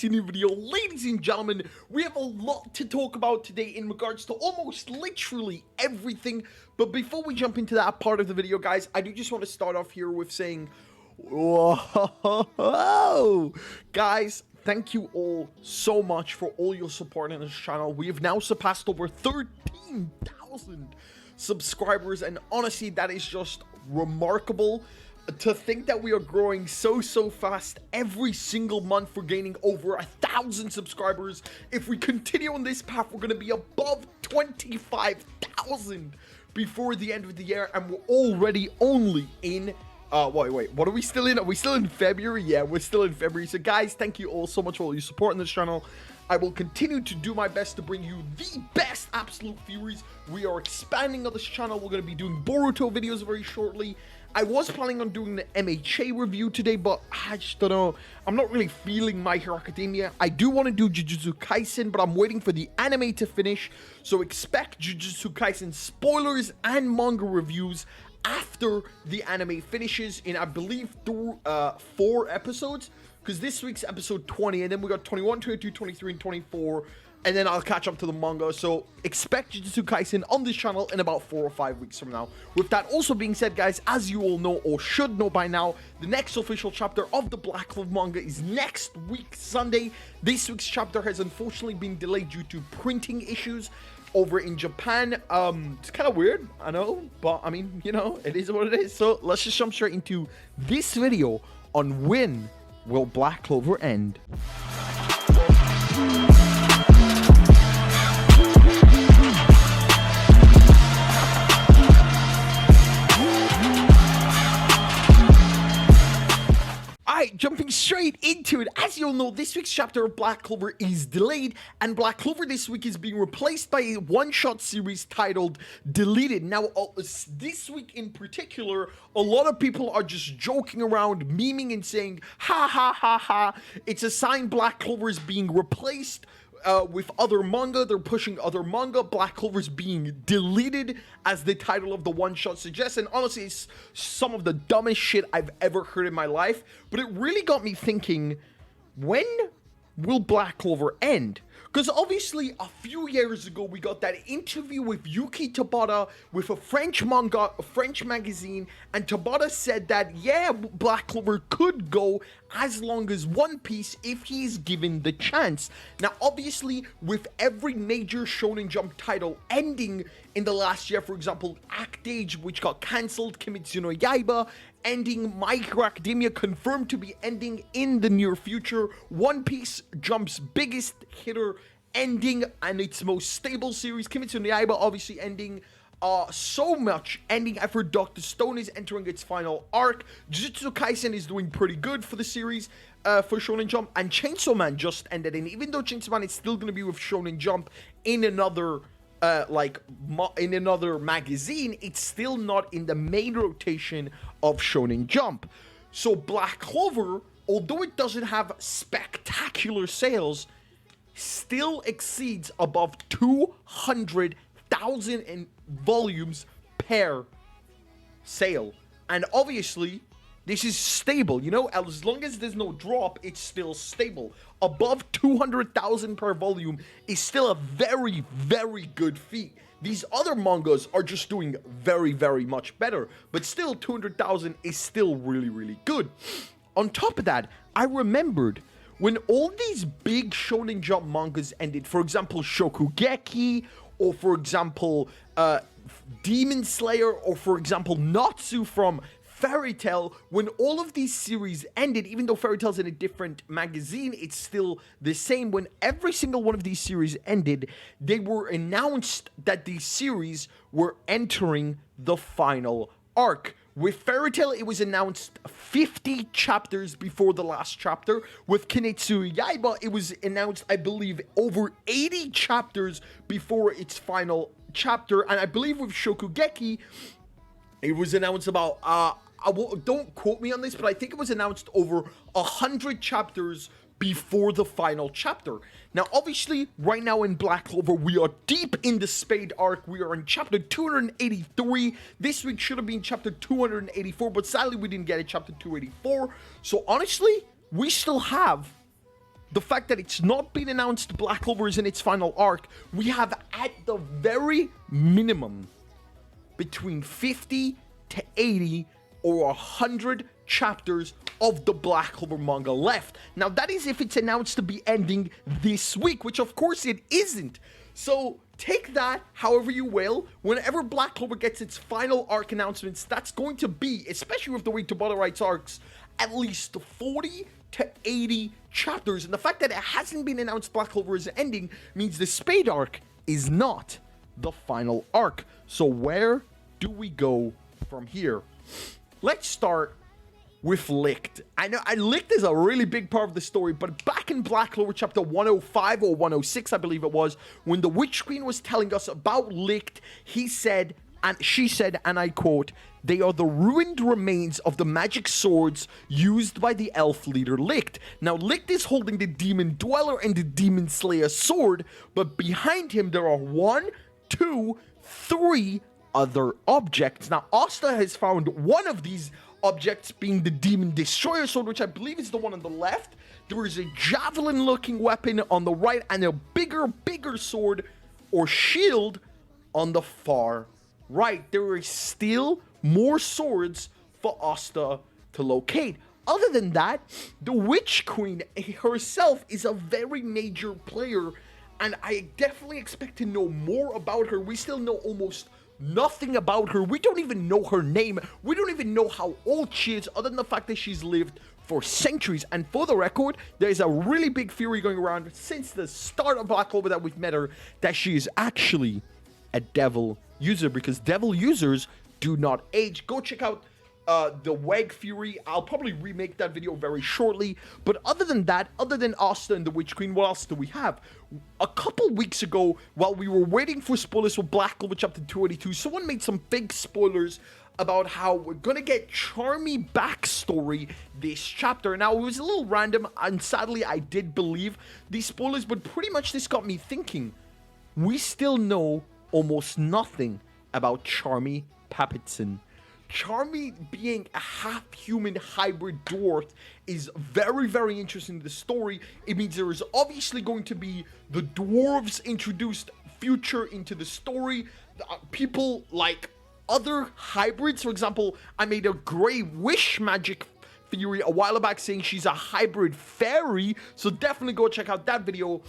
to a new video. Ladies and gentlemen, we have a lot to talk about today in regards to almost literally everything. But before we jump into that part of the video, guys, I do just want to start off here with saying, whoa, guys, thank you all so much for all your support on this channel. We have now surpassed over 13,000 subscribers, and honestly, that is just remarkable. To think that we are growing so fast. Every single month we're gaining over 1,000 subscribers. If we continue on this path, we're going to be above 25,000 before the end of the year, and we're already only in wait, what are we still in? Are we still in February? Yeah, we're still in February. So guys, thank you all so much for all your support on this channel. I will continue to do my best to bring you the best absolute Furies. We are expanding on this channel. We're going to be doing Boruto videos very shortly. I was planning on doing the MHA review today, but I just don't know. I'm not really feeling My Hero Academia. I do want to do Jujutsu Kaisen, but I'm waiting for the anime to finish. So expect Jujutsu Kaisen spoilers and manga reviews after the anime finishes in, I believe, 4 episodes. Because this week's episode 20, and then we got 21, 22, 23, and 24. And then I'll catch up to the manga. So expect Jujutsu Kaisen on this channel in about 4 or 5 weeks from now. With that also being said, guys, as you all know or should know by now, the next official chapter of the Black Clover manga is next week, Sunday. This week's chapter has unfortunately been delayed due to printing issues over in Japan. It's kind of weird, I know, but I mean, you know, it is what it is. So let's just jump straight into this video on when will Black Clover end. Alright, jumping straight into it. As you'll know, this week's chapter of Black Clover is delayed, and Black Clover this week is being replaced by a one-shot series titled Deleted. Now, this week in particular, a lot of people are just joking around, memeing and saying, ha ha ha ha, it's a sign Black Clover is being replaced with other manga. They're pushing other manga. Black Clover's being deleted, as the title of the one-shot suggests, and honestly, it's some of the dumbest shit I've ever heard in my life, but it really got me thinking, when will Black Clover end? Because obviously, a few years ago, we got that interview with Yuki Tabata with a French manga, a French magazine, and Tabata said that, yeah, Black Clover could go as long as One Piece if he's given the chance. Now, obviously, with every major Shonen Jump title ending in the last year, for example, Act Age, which got cancelled, Kimetsu no Yaiba, ending, My Hero Academia confirmed to be ending in the near future, One Piece Jump's biggest hitter ending and its most stable series, Kimetsu no Yaiba obviously ending, so much ending after Dr. Stone is entering its final arc. Jujutsu Kaisen is doing pretty good for the series, for Shonen Jump, and Chainsaw Man just ended, and even though Chainsaw Man is still going to be with Shonen Jump in another in another magazine, it's still not in the main rotation of Shonen Jump. So Black Clover, although it doesn't have spectacular sales, still exceeds above 200,000 volumes per sale. And obviously, this is stable, you know, as long as there's no drop, it's still stable. Above 200,000 per volume is still a very, very good feat. These other mangas are just doing very much better, but still 200,000 is still really good. On top of that, I remembered when all these big Shonen Jump mangas ended, for example, Shokugeki, or for example, Demon Slayer, or for example, Natsu from Fairy Tail, when all of these series ended, even though Fairy Tail's in a different magazine, it's still the same. When every single one of these series ended, they were announced that these series were entering the final arc. With Fairy Tail, it was announced 50 chapters before the last chapter. With Kimetsu Yaiba, it was announced, I believe, over 80 chapters before its final chapter. And I believe with Shokugeki, it was announced about, don't quote me on this, but I think it was announced over 100 chapters before the final chapter. Now, obviously, right now in Black Clover, we are deep in the Spade arc. We are in chapter 283. This week should have been chapter 284, but sadly, we didn't get it, chapter 284. So, honestly, we still have the fact that it's not been announced Black Clover is in its final arc, we have at the very minimum between 50 to 80 or 100 chapters of the Black Clover manga left. Now, that is if it's announced to be ending this week, which of course it isn't. So take that however you will. Whenever Black Clover gets its final arc announcements, that's going to be, especially with the way Tabata writes arcs, at least 40 to 80 chapters. And the fact that it hasn't been announced Black Clover is ending means the Spade arc is not the final arc. So where do we go from here? Let's start with Licht. I know Licht is a really big part of the story, but back in Black Clover chapter 105 or 106, I believe it was, when the Witch Queen was telling us about Licht, she said, and I quote, "They are the ruined remains of the magic swords used by the elf leader Licht." Now, Licht is holding the Demon Dweller and the Demon Slayer sword, but behind him there are 1, 2, 3 other objects. Now, Asta has found one of these objects being the Demon Destroyer sword, which I believe is the one on the left. There is a javelin-looking weapon on the right, and a bigger sword or shield on the far right. There is still more swords for Asta to locate. Other than that, the Witch Queen herself is a very major player, and I definitely expect to know more about her. We still know almost nothing about her. We don't even know her name. We don't even know how old she is, other than the fact that she's lived for centuries. And for the record, there's a really big theory going around since the start of Black Clover that we've met her, that she is actually a devil user, because devil users do not age. Go check out the WEG Fury. I'll probably remake that video very shortly. But other than that, other than Asta and the Witch Queen, what else do we have? A couple weeks ago, while we were waiting for spoilers for Black Clover chapter 282, someone made some big spoilers about how we're gonna get Charmy backstory this chapter. Now, it was a little random, and sadly I did believe these spoilers, but pretty much this got me thinking. We still know almost nothing about Charmy Papitson. Charmy being a half-human hybrid dwarf is very, very interesting to the story. It means there is obviously going to be the dwarves introduced future into the story. People like other hybrids. For example, I made a Grey Wish magic theory a while back saying she's a hybrid fairy, so definitely go check out that video.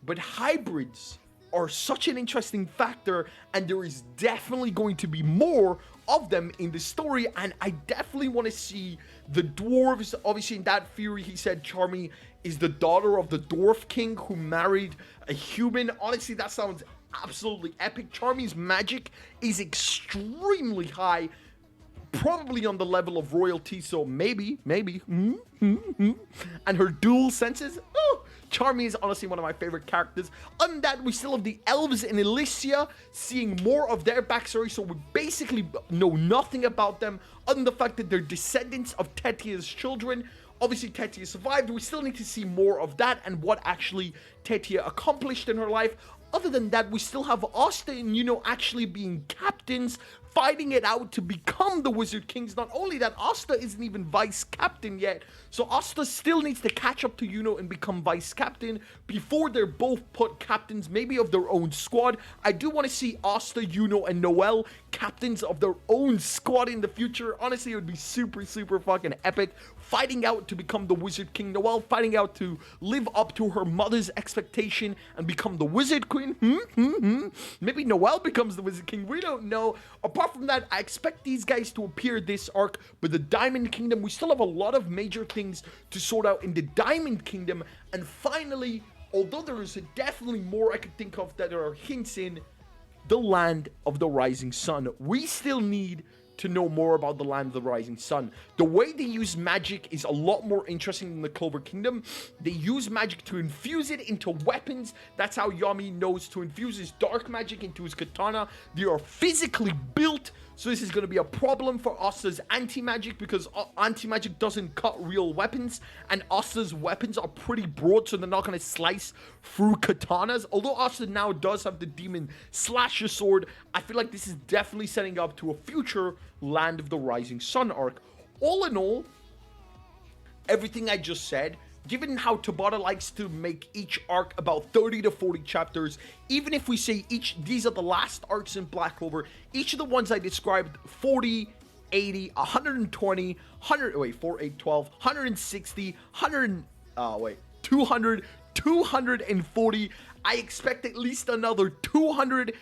But hybrids are such an interesting factor, and there is definitely going to be more of them in the story, and I definitely want to see the dwarves. Obviously, in that theory, he said Charmy is the daughter of the Dwarf King who married a human. Honestly, that sounds absolutely epic. Charmy's magic is extremely high, probably on the level of royalty, so maybe. And her dual senses, Charmy is honestly one of my favorite characters. Other than that, we still have the elves in Elysia, seeing more of their backstory, so we basically know nothing about them, other than the fact that they're descendants of Tetia's children. Obviously, Tetia survived. We still need to see more of that and what actually Tetia accomplished in her life. Other than that, we still have Asta and Yuno actually being captains, fighting it out to become the Wizard Kings. Not only that, Asta isn't even vice captain yet, so Asta still needs to catch up to Yuno and become vice captain before they're both put captains, maybe of their own squad. I do want to see Asta, Yuno, and Noelle captains of their own squad in the future. Honestly, it would be super, super fucking epic. Fighting out to become the Wizard King. Noelle fighting out to live up to her mother's expectation and become the Wizard Queen. Maybe Noelle becomes the Wizard King. We don't know. Apart from that, I expect these guys to appear this arc. But the Diamond Kingdom, we still have a lot of major things to sort out in the Diamond Kingdom. And finally, although there is definitely more I could think of that there are hints in, the Land of the Rising Sun. We still need to know more about the Land of the Rising Sun. The way they use magic is a lot more interesting than the Clover Kingdom. They use magic to infuse it into weapons. That's how Yami knows to infuse his dark magic into his katana. They are physically built, so this is going to be a problem for Asta's anti-magic, because anti-magic doesn't cut real weapons, and Asta's weapons are pretty broad, so they're not going to slice through katanas. Although Asta now does have the Demon Slasher Sword, I feel like this is definitely setting up to a future Land of the Rising Sun arc. All in all, everything I just said given how Tabata likes to make each arc about 30 to 40 chapters, even if we say these are the last arcs in Black Clover, each of the ones I described, 40, 80, 120, 100, wait, 4, 8, 12, 160, 200, 240. I expect at least another 200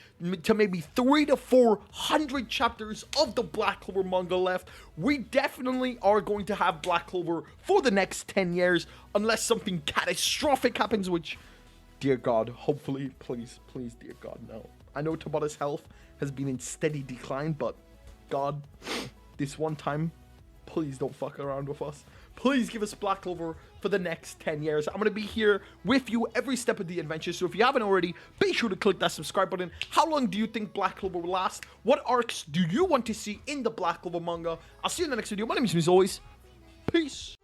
to maybe 300 to 400 chapters of the Black Clover manga left. We definitely are going to have Black Clover for the next 10 years, unless something catastrophic happens, which, dear God, hopefully, please, dear God, no. I know Tabata's health has been in steady decline, but God, this one time, please don't fuck around with us. Please give us Black Clover for the next 10 years. I'm going to be here with you every step of the adventure. So if you haven't already, be sure to click that subscribe button. How long do you think Black Clover will last? What arcs do you want to see in the Black Clover manga? I'll see you in the next video. My name is, as always, peace.